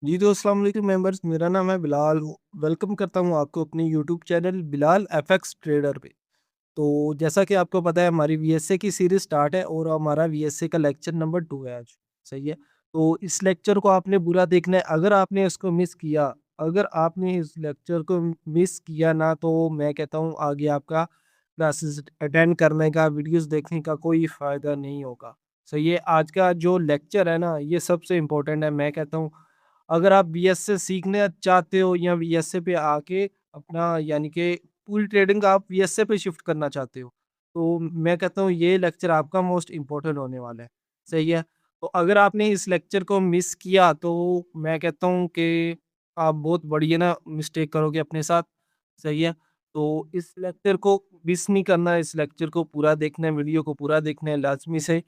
जी तो अस्सलाम वालेकुम मेंबर्स, मेरा नाम है बिलाल। वेलकम करता हूँ आपको अपने YouTube channel Bilal FX trader पे। तो जैसा कि आपको पता है, हमारी वीएसए की सीरीज स्टार्ट है और हमारा वीएसए का लेक्चर नंबर 2 है आज। सही है। तो इस लेक्चर को आपने पूरा देखना है। अगर आपने इस लेक्चर को मिस किया ना, तो मैं कहता हूँ आगे आपका क्लासेस अटेंड करने का, वीडियोस देखने का कोई फ़ायदा नहीं होगा। सही है। आज का जो लेक्चर है ना, ये सबसे इम्पोर्टेंट है। मैं कहता हूँ अगर आप बीएसए सीखना चाहते हो या बीएसए पे आके अपना यानी कि पूरी ट्रेडिंग आप वीएसए पे शिफ्ट करना चाहते हो, तो मैं कहता हूँ ये लेक्चर आपका मोस्ट इम्पोर्टेंट होने वाला है। सही है। तो अगर आपने इस लेक्चर को मिस किया, तो मैं कहता हूँ कि आप बहुत बड़ी है ना मिस्टेक करोगे अपने साथ। सही है। तो इस लेक्चर को मिस नहीं करना है, इस लेक्चर को पूरा देखना है, वीडियो को पूरा देखना है लाज़मी से।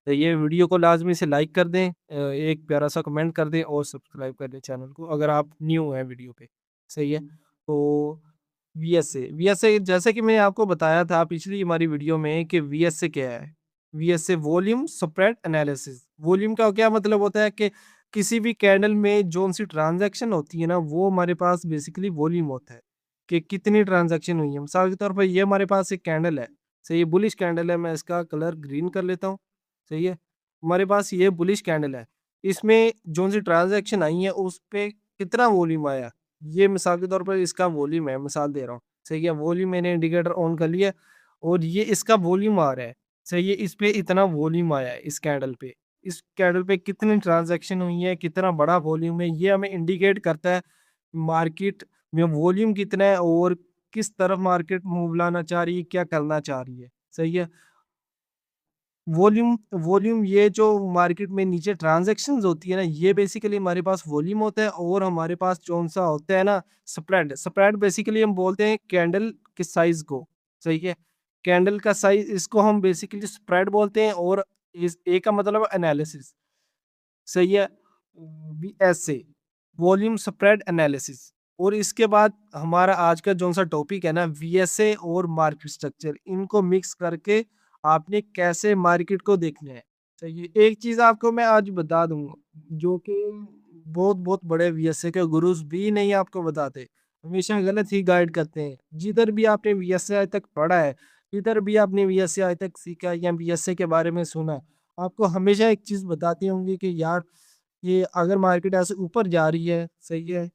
तो ये वीडियो को लाज़मी से लाइक कर दें, एक प्यारा-सा कमेंट कर दें और सब्सक्राइब कर दें चैनल को अगर आप न्यू हैं वीडियो पे। सही है। तो वीएसए जैसे कि मैंने आपको बताया था पिछली हमारी वीडियो में कि वीएसए क्या है? VSA volume spread analysis. Volume का क्या मतलब होता है कि किसी भी कैंडल में जौन-सी ट्रांज़ैक्शन होती है ना, वो हमारे पास बेसिकली वॉल्यूम होता है, कि कितनी ट्रांज़ैक्शन हुई है। मिसाल के तौर पर ये हमारे पास एक कैंडल है, सही है, बुलिश कैंडल है, मैं इसका कलर ग्रीन कर लेता हूँ। सही है। हमारे पास ये बुलिश कैंडल है। इसमें जौन-सी ट्रांज़ैक्शन आई है, उस पे कितना वॉल्यूम आया? ये मिसाल के तौर पर इसका वॉल्यूम है, मिसाल दे रहा हूँ। सही है। वॉल्यूम मैंने इंडिकेटर ऑन कर लिया और ये इसका वॉल्यूम आ रहा है। सही है। इस पे इतना वॉल्यूम आया है इस कैंडल पे। इस कैंडल पे कितनी ट्रांज़ैक्शन हुई है, कितना बड़ा वॉल्यूम है, ये हमें इंडिकेट करता है मार्केट में वॉल्यूम कितना है और किस तरफ मार्केट मूव लाना चाह रही है, क्या करना चाह रही है। सही है। वॉल्यूम वॉल्यूम ये जो मार्केट में नीचे ट्रांजैक्शंस होती है ना, ये बेसिकली हमारे पास वॉल्यूम होता है और हमारे पास कौन-सा होता है ना स्प्रेड। स्प्रेड बेसिकली हम बोलते हैं कैंडल के साइज़ को। सही है। कैंडल का साइज़ इसको हम बेसिकली स्प्रेड बोलते हैं और इस ए का मतलब एनालिसिस। सही है। VSA volume spread analysis. और इसके बाद हमारा आज का जौन सा टॉपिक है ना, वीएसए और मार्केट स्ट्रक्चर, इनको मिक्स करके आपने कैसे मार्केट को देखना है। सही है। एक चीज आपको मैं आज बता दूंगा, जो कि बहुत बहुत बड़े वीएसए के गुरुज भी नहीं आपको बताते, हमेशा गलत ही गाइड करते हैं। जिधर भी आपने वीएसए आज तक पढ़ा है, जिधर भी आपने वीएसए आज तक सीखा है या वीएसए के बारे में सुना, आपको हमेशा एक चीज़ बताते होंगे कि यार ये अगर मार्केट ऐसे ऊपर जा रही है, सही है,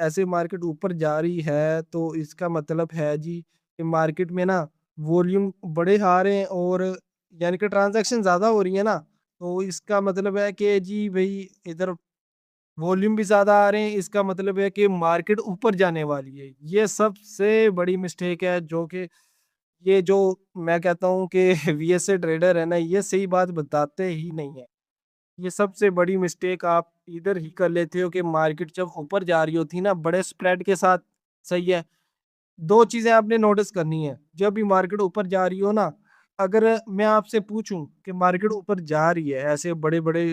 ऐसे मार्केट ऊपर जा रही है तो इसका मतलब है जी कि मार्केट में ना वॉल्यूम बड़े आ रहे हैं और यानी कि ट्रांजैक्शन ज़्यादा हो रही है ना, तो इसका मतलब है कि जी भाई इधर वॉल्यूम भी ज़्यादा आ रहे हैं, इसका मतलब है कि मार्केट ऊपर जाने वाली है। ये सबसे बड़ी मिस्टेक है, जो कि ये जो मैं कहता हूँ कि वीएसए ट्रेडर है ना, ये सही बात बताते ही नहीं है। ये सबसे बड़ी मिस्टेक आप इधर ही कर लेते हो कि मार्केट जब ऊपर जा रही होती है ना बड़े स्प्रेड के साथ। सही है। 2 चीज़ें आपने नोटिस करनी है, जब भी मार्केट ऊपर जा रही हो ना, अगर मैं आपसे पूछूँ कि मार्केट ऊपर जा रही है, ऐसे बड़े-बड़े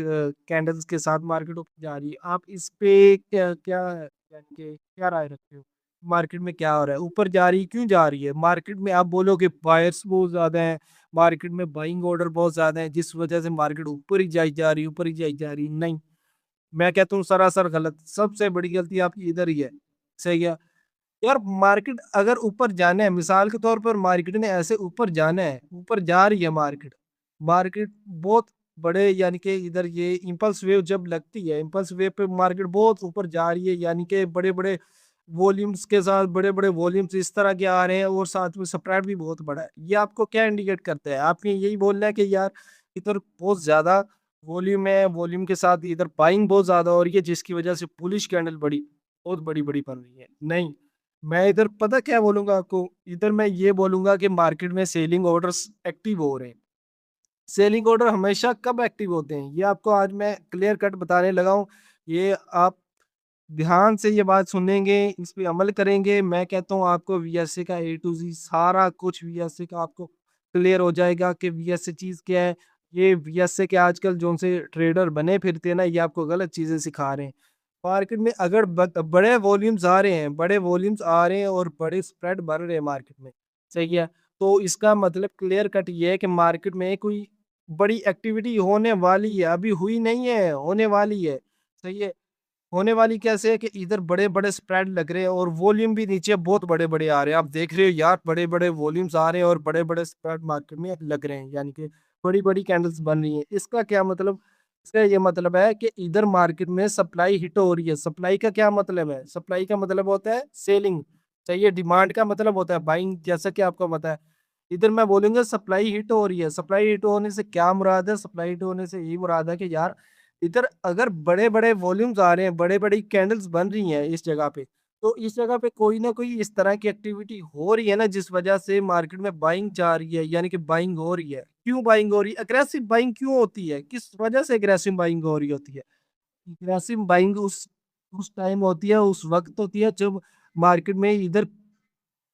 कैंडल्स के साथ मार्केट ऊपर जा रही है, आप इस पे क्या क्या यानी कि क्या राय रखते हो? मार्केट में क्या हो रहा है? ऊपर जा रही है, क्यों जा रही है? मार्केट में आप बोलोगे बायर्स बहुत ज़्यादा हैं, मार्केट में बाइंग ऑर्डर बहुत ज़्यादा है, जिस वजह से मार्केट ऊपर ही जाई जा रही है, ऊपर ही जाई जा रही है। नहीं, मैं कहता हूँ सरासर गलत, सबसे बड़ी गलती आपकी इधर ही है। सही है। यार मार्केट अगर ऊपर जाना है, मिसाल के तौर पर मार्केट ने ऐसे ऊपर जाना है, ऊपर जा रही है मार्केट, मार्केट बहुत बड़े यानी कि इधर ये इम्पल्स वेव जब लगती है, इम्पल्स वेव पे मार्केट बहुत ऊपर जा रही है, यानी कि बड़े-बड़े वॉल्यूम्स के साथ बड़े-बड़े वॉल्यूम्स इस तरह के आ रहे हैं और साथ में स्प्रेड भी बहुत बड़ा है। ये आपको क्या इंडिकेट करता है? आपने यही बोलना है कि यार इधर बहुत ज़्यादा वॉल्यूम है, वॉल्यूम के साथ इधर बाइंग बहुत ज़्यादा हो रही है, जिसकी वजह से बुलिश कैंडल बहुत बड़ी-बड़ी बन रही है। नहीं, मैं इधर पता क्या बोलूँगा आपको? इधर मैं ये बोलूँगा कि मार्केट में सेलिंग ऑर्डर्स एक्टिव हो रहे हैं। सेलिंग ऑर्डर हमेशा कब एक्टिव होते हैं? ये आपको आज मैं क्लियर कट बताने लगा हूँ। ये आप ध्यान से ये बात सुनेंगे, इस पे अमल करेंगे, मैं कहता हूँ आपको वीएसए का ए टू ज़ी सारा कुछ वीएसए का आपको क्लियर हो जाएगा कि वीएसए चीज़ क्या है। ये वीएसए के आजकल जोन से ट्रेडर बने फिरते हैं ना, ये आपको गलत चीज़ें सिखा रहे हैं। मार्केट में अगर बड़े वॉल्यूम्स आ रहे हैं और बड़े स्प्रेड बन रहे हैं मार्केट में, सही है? तो इसका मतलब क्लियर कट ये है कि मार्केट में कोई बड़ी एक्टिविटी होने वाली है, अभी हुई नहीं है, होने वाली है। सही है? होने वाली कैसे है कि इधर बड़े-बड़े स्प्रेड लग रहे हैं और वॉल्यूम भी नीचे बहुत बड़े-बड़े आ रहे हैं। आप देख रहे हो यार बड़े-बड़े वॉल्यूम्स आ रहे हैं और बड़े-बड़े स्प्रेड मार्केट में लग रहे हैं, यानी कि बड़ी-बड़ी कैंडल्स बन रही हैं। इसका क्या मतलब? इसका ये मतलब है कि इधर मार्केट में सप्लाई हिट हो रही है। सप्लाई का क्या मतलब है? सप्लाई का मतलब होता है सेलिंग, चाहिए डिमांड का मतलब होता है बाइंग, जैसा कि आपको पता है। इधर मैं बोलूँगा सप्लाई हिट हो रही है। सप्लाई हिट होने से क्या मुराद है? सप्लाई हिट होने से यही मुराद है कि यार इधर अगर बड़े-बड़े वॉल्यूम्स आ रहे हैं, बड़े-बड़ी कैंडल्स बन रही हैं इस जगह पे, तो इस जगह पे कोई ना कोई इस तरह की एक्टिविटी हो रही है ना जिस वजह से मार्केट में बाइंग जा रही है, यानी कि बाइंग हो रही है। क्यों बाइंग हो रही है? अग्रेसिव बाइंग क्यों होती है? किस वजह से अग्रेसिव बाइंग हो रही होती है? अग्रेसिव बाइंग उस टाइम होती है, उस वक़्त होती है जब मार्केट में इधर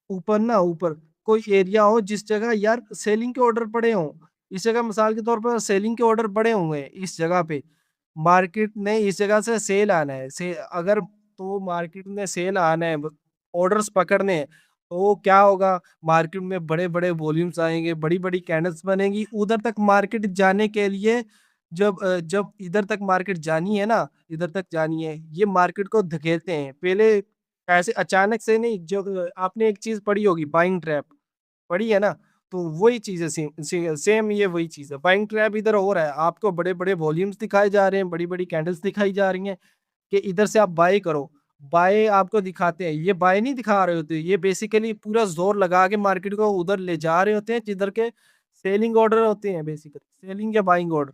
ऊपर कोई एरिया हो जिस जगह यार सेलिंग के ऑर्डर पड़े हों। इस जगह मिसाल के तौर पर सेलिंग के ऑर्डर पड़े हुए हैं इस जगह पे। मार्केट ने इस जगह से सेल आना है। अगर तो मार्केट में सेल आना है, ऑर्डर्स पकड़ने हैं, तो क्या होगा? मार्केट में बड़े-बड़े वॉल्यूम्स आएँगे, बड़ी-बड़ी कैंडल्स बनेगी। उधर तक मार्केट जाने के लिए जब इधर तक मार्केट जानी है ना, इधर तक जानी है, ये मार्केट को धकेलते हैं। पहले ऐसे अचानक से नहीं, जब आपने एक चीज़ पढ़ी होगी बाइंग ट्रैप, पढ़ी है ना? तो वही चीज़ है, सेम ये वही चीज़ है। बाइंग ट्रैप इधर हो रहा है, आपको बड़े-बड़े वॉल्यूम्स दिखाए जा रहे हैं, बड़ी-बड़ी कैंडल्स दिखाई जा रही हैं कि इधर से आप बाय करो। बाय आपको दिखाते हैं, ये बाय नहीं दिखा रहे होते, ये बेसिकली पूरा ज़ोर लगा के मार्केट को उधर ले जा रहे होते हैं जिधर के सेलिंग ऑर्डर होते हैं बेसिकली, सेलिंग या buying order.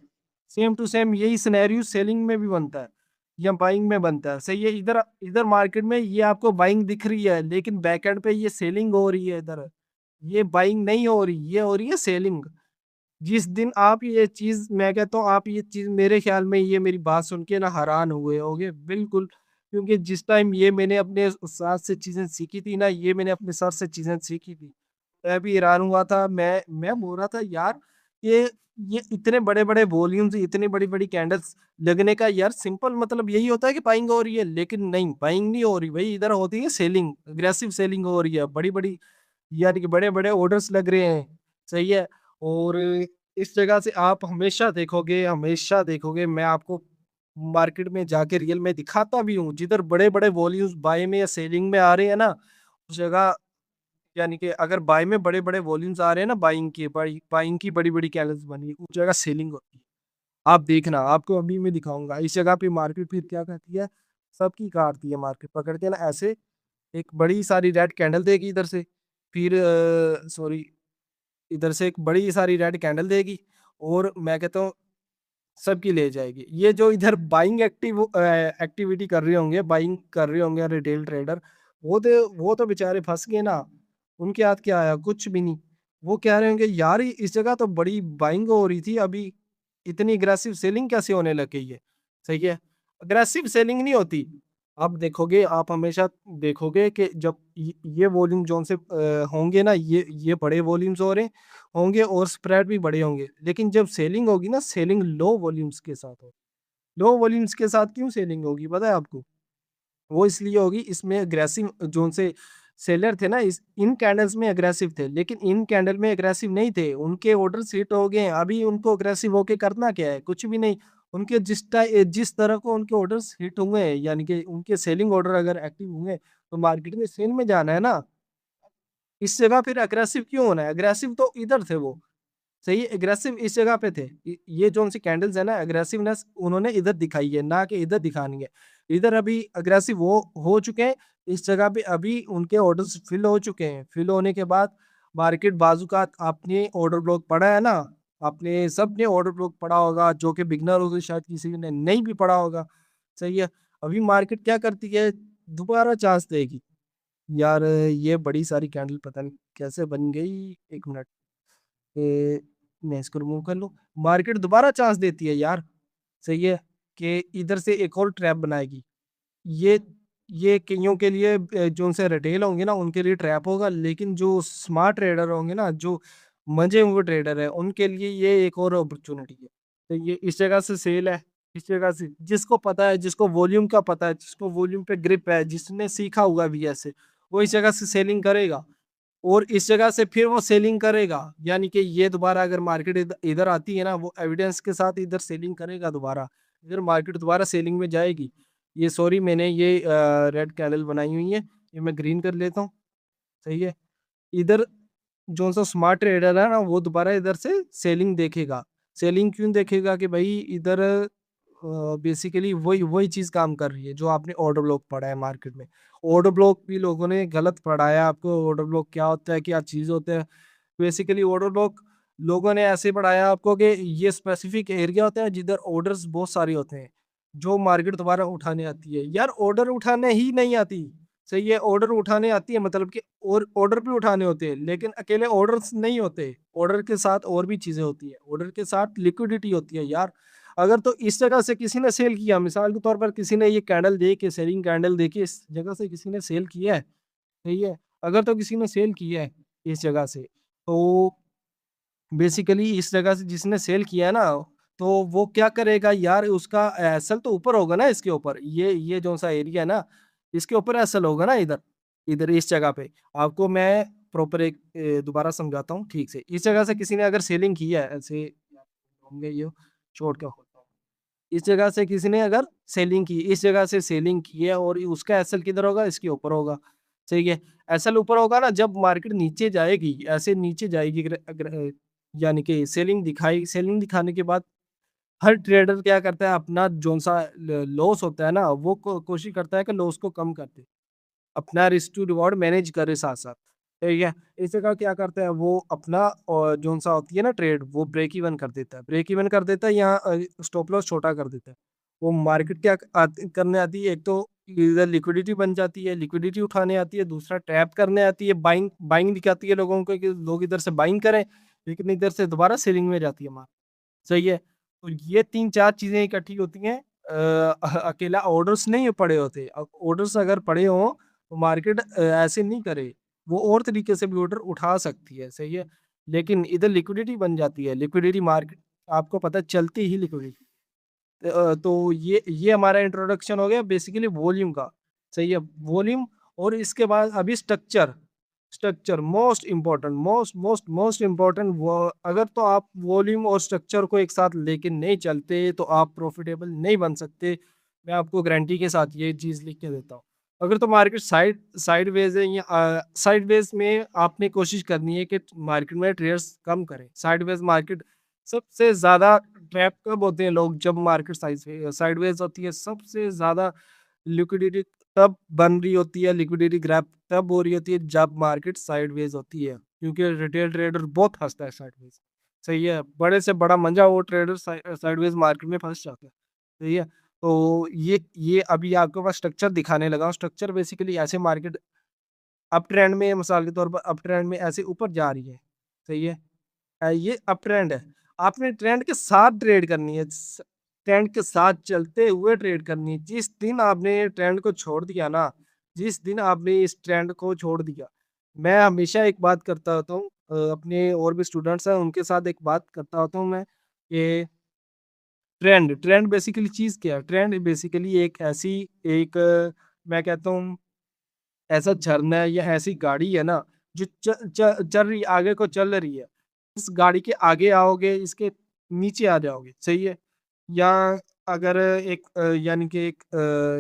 Same to same यही सिनेरियो सेलिंग में भी बनता है या बाइंग में बनता है। सही है, इधर इधर मार्केट में ये आपको बाइंग दिख रही है, लेकिन बैकएंड पे ये सेलिंग हो रही है इधर। ये बाइंग नहीं हो रही, ये हो रही है सेलिंग। जिस दिन आप ये चीज़, मैं कहता हूँ आप ये चीज़, मेरे ख़्याल में ये मेरी बात सुन के ना हैरान हुए होगे बिल्कुल, क्योंकि जिस टाइम ये मैंने अपने उस्ताद से चीज़ें सीखी थी ना, ये मैंने अपने सर से चीज़ें सीखी थी। मैं भी हैरान हुआ था, मैं बोल रहा था यार ये ये इतने बड़े-बड़े वॉल्यूम्स, इतनी बड़ी-बड़ी कैंडल्स लगने का यार सिंपल मतलब यही होता है कि बाइंग हो रही है, लेकिन नहीं, बाइंग नहीं हो रही भई, इधर होती है सेलिंग, अग्रेसिव सेलिंग हो रही है। बड़ी-बड़ी, यानी कि बड़े-बड़े ऑर्डर्स लग रहे हैं, सही है? और इस जगह से आप हमेशा देखोगे, मैं आपको मार्केट में जाके रियल में दिखाता भी हूँ, जिधर बड़े-बड़े वॉल्यूम्स बाय में या सेलिंग में आ रहे हैं ना, उस जगह, यानी कि अगर बाय में बड़े-बड़े वॉल्यूम्स आ रहे हैं ना, बाइंग की बड़ी-बड़ी कैंडल्स बनी है, उस जगह सेलिंग होती है। आप देखना, आपको अभी मैं दिखाऊँगा। इस जगह पे मार्केट फिर क्या करती है, सबकी काटती है मार्केट, पकड़ के ना ऐसे एक बड़ी सारी रेड कैंडल देगी इधर से, फिर सॉरी, इधर से एक बड़ी सारी रेड कैंडल देगी और मैं कहता हूँ सबकी ले जाएगी। ये जो इधर बाइंग एक्टिविटी कर रहे होंगे, बाइंग कर रहे होंगे रिटेल ट्रेडर, वो तो बेचारे फँस गए ना। उनके हाथ क्या आया? कुछ भी नहीं। वो कह रहे होंगे यार इस जगह तो बड़ी बाइंग हो रही थी, अभी इतनी अग्रेसिव सेलिंग कैसे होने लग गई है? सही है। अग्रेसिव सेलिंग नहीं होती। आप हमेशा देखोगे कि जब ये वॉल्यूम जोन से होंगे ना, ये बड़े वॉल्यूम्स हो रहे हैं होंगे और स्प्रेड भी बड़े होंगे। लेकिन जब सेलिंग होगी ना, सेलिंग लो वॉल्यूम्स के साथ हो। लो वॉल्यूम्स के साथ क्यों सेलिंग होगी पता है आपको? वो इसलिए होगी, इसमें अग्रेसिव जोन से सेलर थे ना, इस इन कैंडल्स में अग्रेसिव थे, लेकिन इन कैंडल में अग्रेसिव नहीं थे। उनके ऑर्डर्स हिट हो गए हैं, अभी उनको अग्रेसिव होके करना क्या है? कुछ भी नहीं। उनके जिस तरह को उनके ऑर्डर्स हिट हुए हैं, यानी कि उनके सेलिंग ऑर्डर अगर एक्टिव हुए, तो मार्केट में सेल में जाना है ना। इस जगह फिर अग्रेसिव क्यों होना है? अग्रेसिव तो इधर थे वो। सही है, एग्रेसिव इस जगह पे थे। ये जो-सी कैंडल्स है ना, एग्रेसिवनेस उन्होंने इधर दिखाई है, ना कि इधर दिखानी है। इधर अभी अग्रेसिव हो चुके हैं, इस जगह पे अभी उनके ऑर्डर्स फिल हो चुके हैं। फिल होने के बाद मार्केट बाज़ूकात आपने ऑर्डर ब्लॉक पढ़ा है ना, आपने सबने ऑर्डर ब्लॉक पढ़ा होगा, जो कि बिगिनर हो गए, शायद किसी ने नहीं भी पढ़ा होगा। सही है, अभी मार्केट क्या करती है, दोबारा चांस देगी। यार ये बड़ी सारी कैंडल पता नहीं कैसे बन गई, 1 मिनट। ए, मैं इसको रिमूव कर लूँ। मार्केट दोबारा चांस देती है यार, सही है, कि इधर से एक और ट्रैप बनाएगी। ये ये कइयों के लिए जो उनसे रिटेल होंगे ना, उनके लिए ट्रैप होगा, लेकिन जो स्मार्ट ट्रेडर होंगे ना, जो मंझे हुए ट्रेडर हैं, उनके लिए ये एक और अपॉर्च्युनिटी है। तो ये इस जगह से सेल है, इस जगह से जिसको पता है, जिसको वॉल्यूम का पता है, जिसको वॉल्यूम पे ग्रिप है, जिसने सीखा हुआ है बीएस से, वो इस जगह से सेलिंग करेगा। और इस जगह से फिर वो सेलिंग करेगा, यानी कि ये दोबारा अगर मार्केट इधर आती है ना, वो एविडेंस के साथ इधर सेलिंग करेगा दोबारा, इधर मार्केट दोबारा सेलिंग में जाएगी। ये सॉरी मैंने ये रेड कैंडल बनाई हुई है, ये मैं ग्रीन कर लेता हूँ, सही है। इधर जो-सा स्मार्ट ट्रेडर है ना, वो दोबारा इधर से सेलिंग देखेगा। सेलिंग क्यों देखेगा कि भाई इधर बेसिकली वही वही चीज़ काम कर रही है जो आपने ऑर्डर ब्लॉक पढ़ा है मार्केट में। ऑर्डर ब्लॉक भी लोगों ने गलत पढ़ाया आपको, ऑर्डर ब्लॉक क्या होता है, क्या चीज़ होता है। बेसिकली ऑर्डर ब्लॉक लोगों ने ऐसे पढ़ाया आपको कि ये स्पेसिफिक एरिया होता है जिधर ऑर्डर्स बहुत सारे होते हैं, जो मार्केट दोबारा उठाने आती है। यार ऑर्डर उठाने ही नहीं आती, सही है, ऑर्डर उठाने आती है मतलब कि और ऑर्डर भी उठाने होते हैं, लेकिन अकेले ऑर्डर्स नहीं होते, ऑर्डर के साथ और भी चीज़ें होती हैं, ऑर्डर के साथ लिक्विडिटी होती है यार। अगर तो इस जगह से किसी ने सेल किया, मिसाल के तौर पर किसी ने ये कैंडल दे के सेलिंग कैंडल दे के इस जगह से किसी ने सेल किया है, सही है? अगर तो किसी ने सेल किया है इस जगह से, तो बेसिकली इस जगह से जिसने सेल किया है ना, तो वो क्या करेगा यार, उसका एसएल तो ऊपर होगा ना इसके ऊपर, ये जो-सा एरिया है ना, इसके ऊपर एसएल होगा ना इधर, इधर इस जगह पे। आपको मैं प्रॉपर एक दोबारा समझाता हूँ ठीक से। इस जगह से किसी ने अगर सेलिंग किया है, ऐसे होंगे ये छोड़ के होता हूँ। इस जगह से किसी ने अगर सेलिंग की, इस जगह से सेलिंग की है और उसका एसएल किधर होगा? इसके ऊपर होगा, सही है। एसएल ऊपर होगा ना, जब मार्केट नीचे जाएगी, ऐसे नीचे जाएगी अगर अगर यानी कि सेलिंग दिखाने के बाद हर ट्रेडर क्या करता है, अपना जोन-सा ल लॉस होता है ना, वो कोशिश करता है कि लॉस को कम कर दे। अपना रिस्क टू रिवॉर्ड मैनेज करे साथ-साथ, ठीक है? इस जगह क्या करता है वो अपना जोन-सा होती है ना ट्रेड, वो ब्रेक इवन कर देता है। ब्रेक इवन कर देता है, यहाँ स्टॉप लॉस छोटा कर देता है। वो मार्केट क्या करने आती है, एक तो इधर लिक्विडिटी बन जाती है, लिक्विडिटी उठाने आती है, दूसरा ट्रैप करने आती है, बाइंग बाइंग दिखाती है लोगों को कि लोग इधर से बाइंग करें, लेकिन इधर से दोबारा सेलिंग में जाती है माल, सही है? तो ये 3-4 चीज़ें इकट्ठी होती हैं। अकेला ऑर्डर्स नहीं पड़े होते। ऑर्डर्स अगर पड़े हों, तो मार्केट ऐसे नहीं करे। वो और तरीके से भी ऑर्डर उठा सकती है, सही है? लेकिन इधर लिक्विडिटी बन जाती है। लिक्विडिटी मार्केट आपको पता है चलती ही लिक्विडिटी। तो ये हमारा इंट्रोडक्शन हो गया बेसिकली वॉल्यूम का, सही है? वॉल्यूम और इसके बाद अभी structure, structure most important most important वो अगर तो आप वॉल्यूम और स्ट्रक्चर को एक साथ लेके नहीं चलते, तो आप प्रॉफिटेबल नहीं बन सकते। मैं आपको गारंटी के साथ ये चीज़ लिख के देता हूँ। अगर तो मार्केट साइडवेज़ है या साइडवेज़ में आपने कोशिश करनी है कि मार्केट में ट्रेड्स कम करें। साइडवेज़ मार्केट सबसे ज़्यादा ट्रैप कब होते हैं लोग, जब मार्केट साइडवेज़ होती है, सबसे ज़्यादा लिक्विडिटी तब बन रही होती है, लिक्विडिटी ग्रैब तब हो रही होती है जब मार्केट साइडवेज होती है, क्योंकि रिटेल ट्रेडर बहुत फंसता है साइडवेज, सही है। बड़े से बड़ा मंजा वो ट्रेडर साइडवेज मार्केट में फंस जाता है, सही है। तो ये अभी आपके पास स्ट्रक्चर दिखाने लगा हूँ। स्ट्रक्चर बेसिकली ऐसे मार्केट अप ट्रेंड में, मिसाल के तौर पर अप ट्रेंड में ऐसे ऊपर जा रही है, सही है। ये अप ट्रेंड है। आपने ट्रेंड के साथ ट्रेड करनी है, ट्रेंड के साथ चलते हुए ट्रेड करनी है। जिस दिन आपने ट्रेंड को छोड़ दिया ना, जिस दिन आपने इस ट्रेंड को छोड़ दिया, मैं हमेशा एक बात करता होता हूँ, अपने और भी स्टूडेंट्स हैं उनके साथ एक बात करता होता हूँ मैं कि ट्रेंड ट्रेंड बेसिकली चीज़ क्या है? ट्रेंड बेसिकली एक ऐसी एक मैं कहता हूँ ऐसा झरना है या ऐसी गाड़ी है ना, जो चल रही आगे को चल रही है। इस गाड़ी के आगे आओगे, इसके नीचे आ जाओगे, सही है? या अगर एक यानी कि एक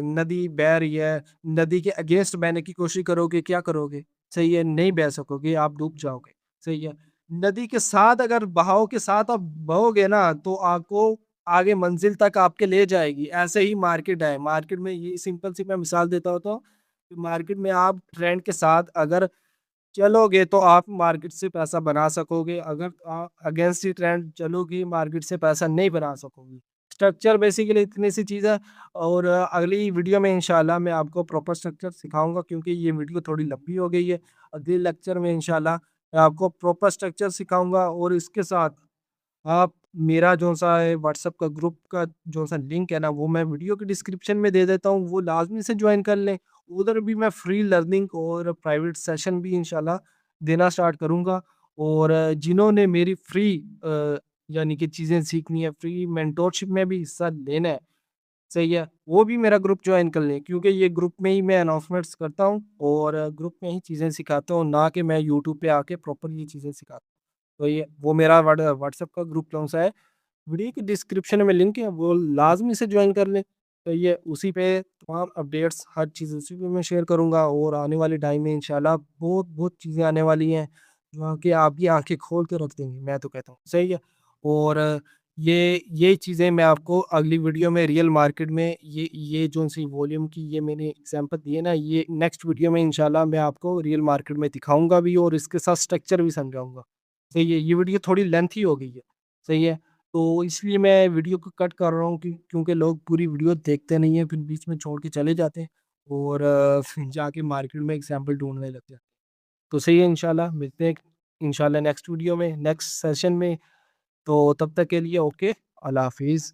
नदी बह रही है, नदी के अगेंस्ट बहने की कोशिश करोगे, क्या करोगे? सही है, नहीं बह सकोगे, आप डूब जाओगे, सही है। नदी के साथ अगर बहाव के साथ आप बहोगे ना, तो आपको आगे मंज़िल तक आपके ले जाएगी। ऐसे ही मार्केट है, मार्केट में ये सिंपल सी मैं मिसाल देता हूँ तो मार्केट में आप ट्रेंड के साथ अगर चलोगे तो आप मार्केट से पैसा बना सकोगे, अगर आप अगेंस्ट द ट्रेंड चलोगे मार्केट से पैसा नहीं बना सकोगे। स्ट्रक्चर बेसिकली इतनी सी चीज़ है और अगली वीडियो में इंशाल्लाह मैं आपको प्रॉपर स्ट्रक्चर सिखाऊँगा, क्योंकि ये वीडियो थोड़ी लंबी हो गई है। अगले लेक्चर में इंशाल्लाह मैं आपको प्रॉपर स्ट्रक्चर सिखाऊँगा और इसके साथ आप मेरा जो-सा है व्हाट्सएप का ग्रुप का जो-सा लिंक है ना, वो मैं वीडियो के डिस्क्रिप्शन में दे देता हूँ, वो लाज़मी से जॉइन कर लें। उधर भी मैं फ्री लर्निंग और प्राइवेट सेशन भी इंशाल्लाह देना स्टार्ट करूँगा और जिन्होंने मेरी फ्री यानी कि चीज़ें सीखनी है, फ्री मेंटोरशिप में भी हिस्सा लेना है, सही है, वो भी मेरा ग्रुप जॉइन कर लें, क्योंकि ये ग्रुप में ही मैं अनाउंसमेंट्स करता हूँ और ग्रुप में ही चीज़ें सिखाता हूँ, ना कि मैं यूट्यूब पे आके प्रॉपर ये चीज़ें सिखाता हूँ। तो ये वो मेरा व्हाट्सएप का ग्रुप कौन-सा है, वीडियो के डिस्क्रिप्शन में लिंक है, वो लाज़मी से जॉइन कर लें। तो ये उसी पे तमाम अपडेट्स हर चीज़ उसी पे मैं शेयर करूँगा और आने वाले टाइम में इंशाल्लाह बहुत चीज़ें आने वाली हैं, जो कि आपकी आँखें खोल के रख देंगी, मैं तो कहता हूँ, सही है? और ये चीज़ें मैं आपको अगली वीडियो में रियल मार्केट में ये जो-सी वॉल्यूम की ये मैंने एग्ज़ाम्पल दिए ना, ये नेक्स्ट वीडियो में इंशाल्लाह मैं आपको रियल मार्केट में दिखाऊँगा भी और इसके साथ स्ट्रक्चर भी समझाऊँगा। सही है, ये वीडियो थोड़ी लेंथी हो गई है, सही है? तो इसलिए मैं वीडियो को कट कर रहा हूँ क्योंकि लोग पूरी वीडियो देखते नहीं हैं, फिर बीच में छोड़ के चले जाते हैं और फिर जाके मार्केट में एग्ज़ाम्पल ढूँढने लगते हैं। तो सही है इंशाल्लाह मिलते हैं इंशाल्लाह नेक्स्ट वीडियो में, नेक्स्ट सेशन में। तो तब तक के लिए ओके, अल्लाह हाफ़िज़।